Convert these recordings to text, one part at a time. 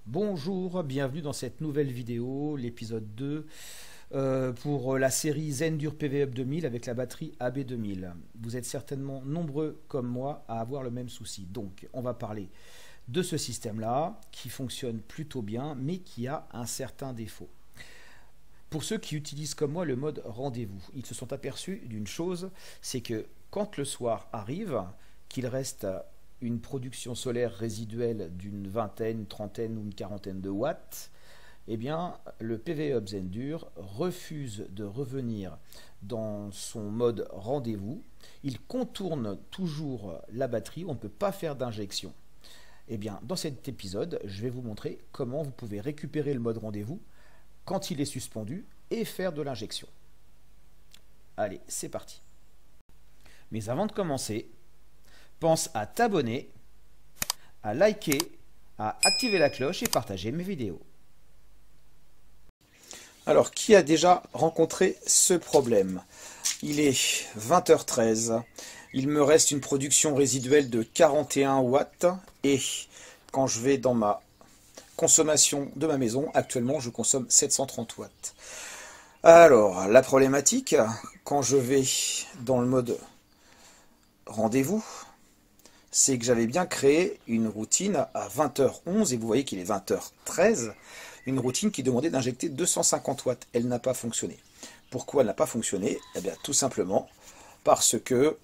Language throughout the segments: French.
Bonjour, bienvenue dans cette nouvelle vidéo, l'épisode 2, pour la série Zendur PV-Up 2000 avec la batterie AB2000. Vous êtes certainement nombreux comme moi à avoir le même souci. Donc on va parler de ce système-là qui fonctionne plutôt bien mais qui a un certain défaut. Pour ceux qui utilisent comme moi le mode rendez-vous, ils se sont aperçus d'une chose, c'est que quand le soir arrive, qu'il reste une production solaire résiduelle d'une vingtaine, une trentaine ou une quarantaine de watts, eh bien, le PV-Up Zendur refuse de revenir dans son mode rendez-vous. Il contourne toujours la batterie, on ne peut pas faire d'injection. Eh bien, dans cet épisode, je vais vous montrer comment vous pouvez récupérer le mode rendez-vous quand il est suspendu et faire de l'injection. Allez, c'est parti. Mais avant de commencer, pense à t'abonner, à liker, à activer la cloche et partager mes vidéos. Alors, qui a déjà rencontré ce problème? Il est 20h13, il me reste une production résiduelle de 41 watts et quand je vais dans ma consommation de ma maison, actuellement je consomme 730 watts. Alors, la problématique, quand je vais dans le mode rendez-vous, c'est que j'avais bien créé une routine à 20h11 et vous voyez qu'il est 20h13, une routine qui demandait d'injecter 250 watts. Elle n'a pas fonctionné. Pourquoi elle n'a pas fonctionné? Eh bien, tout simplement parce que,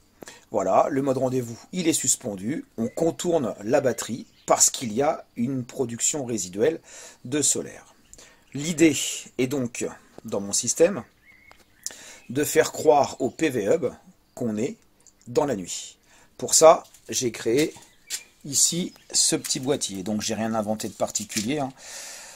voilà, le mode rendez-vous, il est suspendu, on contourne la batterie parce qu'il y a une production résiduelle de solaire. L'idée est donc, dans mon système, de faire croire au PV-Hub qu'on est dans la nuit. Pour ça, j'ai créé ici ce petit boîtier. Donc, j'ai rien inventé de particulier, hein.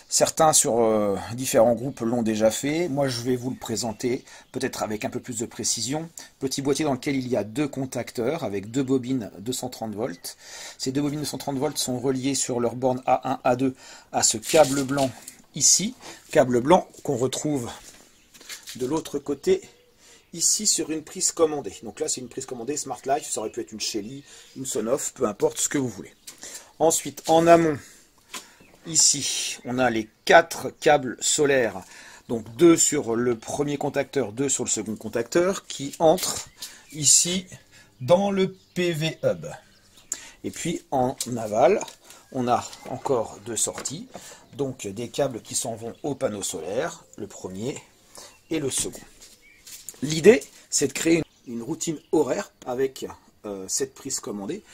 Certains sur différents groupes l'ont déjà fait. Moi, je vais vous le présenter, peut-être avec un peu plus de précision. Petit boîtier dans lequel il y a deux contacteurs avec deux bobines 230 volts. Ces deux bobines 230 volts sont reliées sur leur borne A1, A2 à ce câble blanc ici. Câble blanc qu'on retrouve de l'autre côté ici sur une prise commandée. Donc là, c'est une prise commandée Smart Life. Ça aurait pu être une Shelly, une Sonoff, peu importe ce que vous voulez. Ensuite, en amont, ici, on a les 4 câbles solaires. Donc 2 sur le premier contacteur, 2 sur le second contacteur, qui entrent ici dans le PV-Hub. Et puis en aval, on a encore 2 sorties. Donc des câbles qui s'en vont au panneau solaire, le premier et le second. L'idée, c'est de créer une routine horaire avec cette prise commandée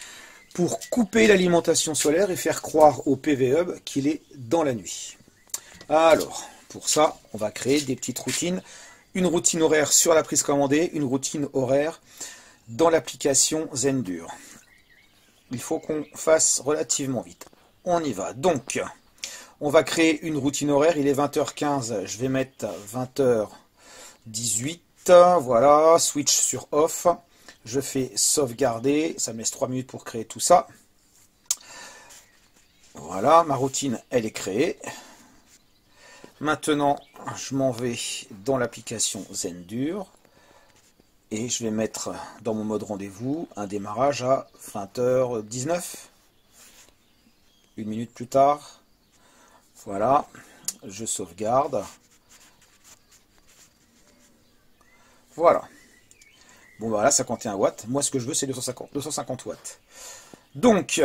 pour couper l'alimentation solaire et faire croire au PV-Hub qu'il est dans la nuit. Alors, pour ça, on va créer des petites routines. Une routine horaire sur la prise commandée, une routine horaire dans l'application Zendur. Il faut qu'on fasse relativement vite. On y va. Donc, on va créer une routine horaire. Il est 20h15, je vais mettre 20h18. Voilà, switch sur off, je fais sauvegarder, ça me laisse 3 minutes pour créer tout ça. Voilà, ma routine, elle est créée. Maintenant, je m'en vais dans l'application Zendur et je vais mettre dans mon mode rendez-vous un démarrage à 20h19. Une minute plus tard, voilà, je sauvegarde. Voilà. Bon, voilà, 51 watts. Moi, ce que je veux, c'est 250 watts. Donc,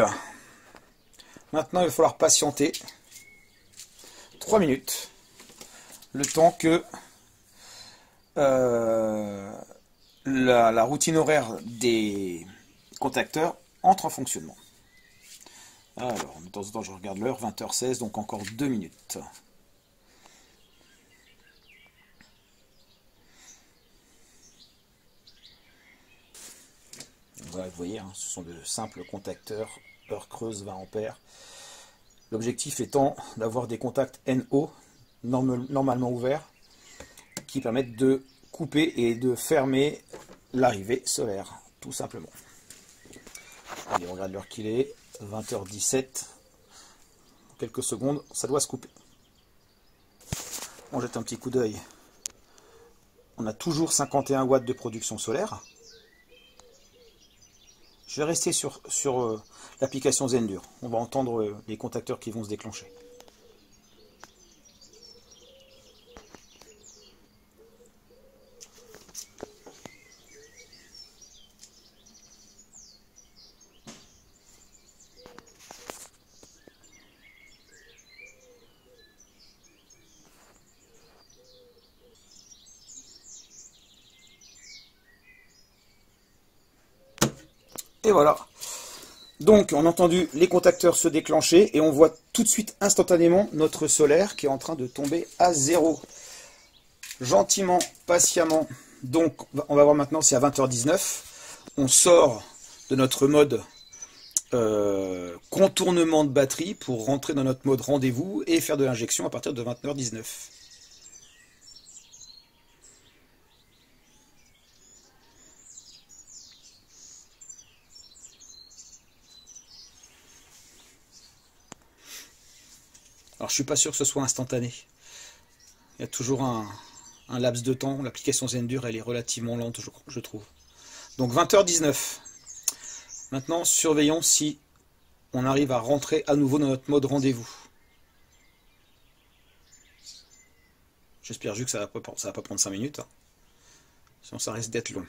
maintenant, il va falloir patienter 3 minutes. Le temps que la routine horaire des contacteurs entre en fonctionnement. Alors, de temps en temps, je regarde l'heure, 20h16, donc encore 2 minutes. Voilà, vous voyez, hein, ce sont de simples contacteurs, heure creuse 20 ampères. L'objectif étant d'avoir des contacts NO normalement ouverts qui permettent de couper et de fermer l'arrivée solaire, tout simplement. Allez, on regarde l'heure qu'il est, 20h17. Dans quelques secondes, ça doit se couper. On jette un petit coup d'œil. On a toujours 51 watts de production solaire. Je vais rester sur l'application Zendur. On va entendre les contacteurs qui vont se déclencher. Et voilà. Donc, on a entendu les contacteurs se déclencher et on voit tout de suite instantanément notre solaire qui est en train de tomber à 0. Gentiment, patiemment. Donc, on va voir maintenant, c'est à 20h19. On sort de notre mode contournement de batterie pour rentrer dans notre mode rendez-vous et faire de l'injection à partir de 21h19. Alors je suis pas sûr que ce soit instantané. Il y a toujours un laps de temps. L'application Zendur elle est relativement lente je trouve. Donc 20h19. Maintenant surveillons si on arrive à rentrer à nouveau dans notre mode rendez-vous. J'espère juste que ça va pas prendre 5 minutes. Sinon ça risque d'être long.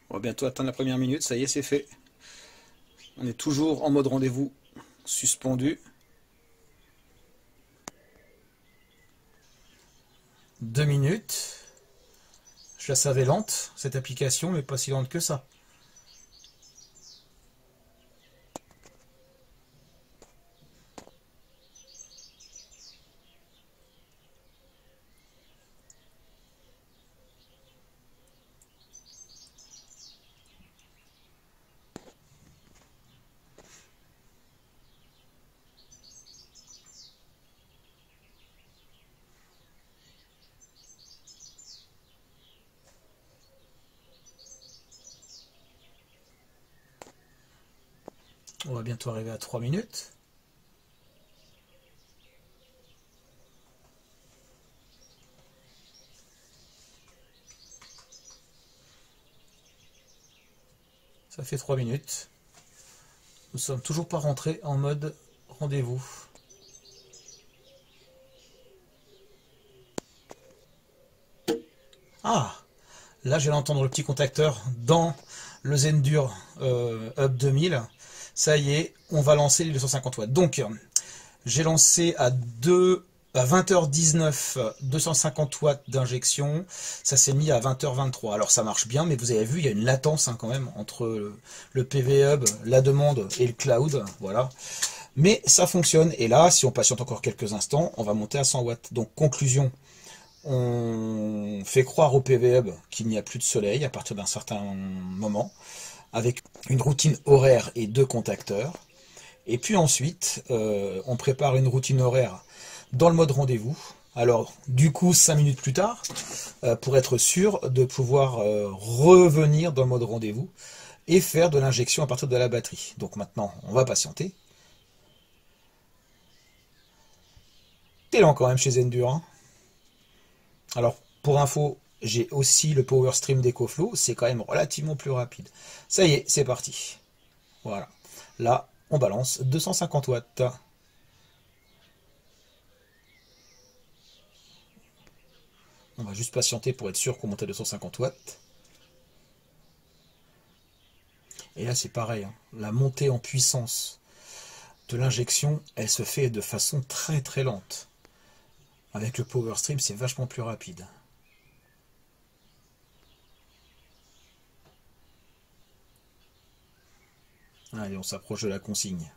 On va bientôt atteindre la première minute, ça y est, c'est fait. On est toujours en mode rendez-vous suspendu. 2 minutes. Je la savais lente, cette application, mais pas si lente que ça. On va bientôt arriver à 3 minutes. Ça fait 3 minutes. Nous sommes toujours pas rentrés en mode rendez-vous. Ah! Là, j'ai l'entendre le petit contacteur dans le Zendur Hub 2000. Ça y est, on va lancer les 250 watts. Donc, j'ai lancé à 20h19 250 watts d'injection. Ça s'est mis à 20h23. Alors, ça marche bien, mais vous avez vu, il y a une latence quand même entre le PV Hub, la demande et le cloud. Voilà. Mais ça fonctionne. Et là, si on patiente encore quelques instants, on va monter à 100 watts. Donc, conclusion. On fait croire au PV Hub qu'il n'y a plus de soleil à partir d'un certain moment, avec une routine horaire et 2 contacteurs. Et puis ensuite, on prépare une routine horaire dans le mode rendez-vous. Alors, du coup, 5 minutes plus tard, pour être sûr de pouvoir revenir dans le mode rendez-vous et faire de l'injection à partir de la batterie. Donc maintenant, on va patienter. C'est lent quand même chez Zendur, hein. Alors, pour info, j'ai aussi le Power Stream d'EcoFlow, c'est quand même relativement plus rapide. Ça y est, c'est parti. Voilà. Là, on balance 250 watts. On va juste patienter pour être sûr qu'on monte à 250 watts. Et là, c'est pareil, hein. La montée en puissance de l'injection, elle se fait de façon très très lente. Avec le Power Stream, c'est vachement plus rapide. Allez, on s'approche de la consigne.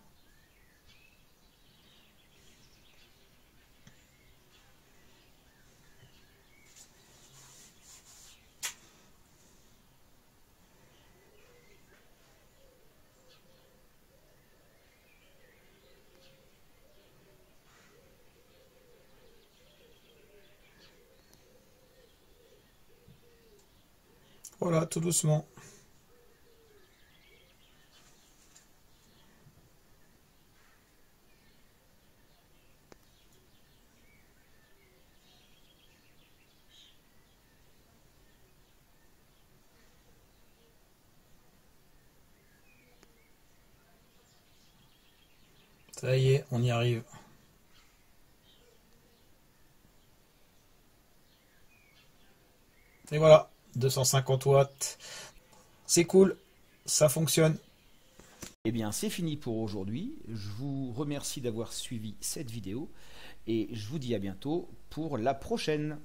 Voilà, tout doucement. Ça y est, on y arrive. Et voilà, 250 watts. C'est cool, ça fonctionne. Eh bien, c'est fini pour aujourd'hui. Je vous remercie d'avoir suivi cette vidéo et je vous dis à bientôt pour la prochaine.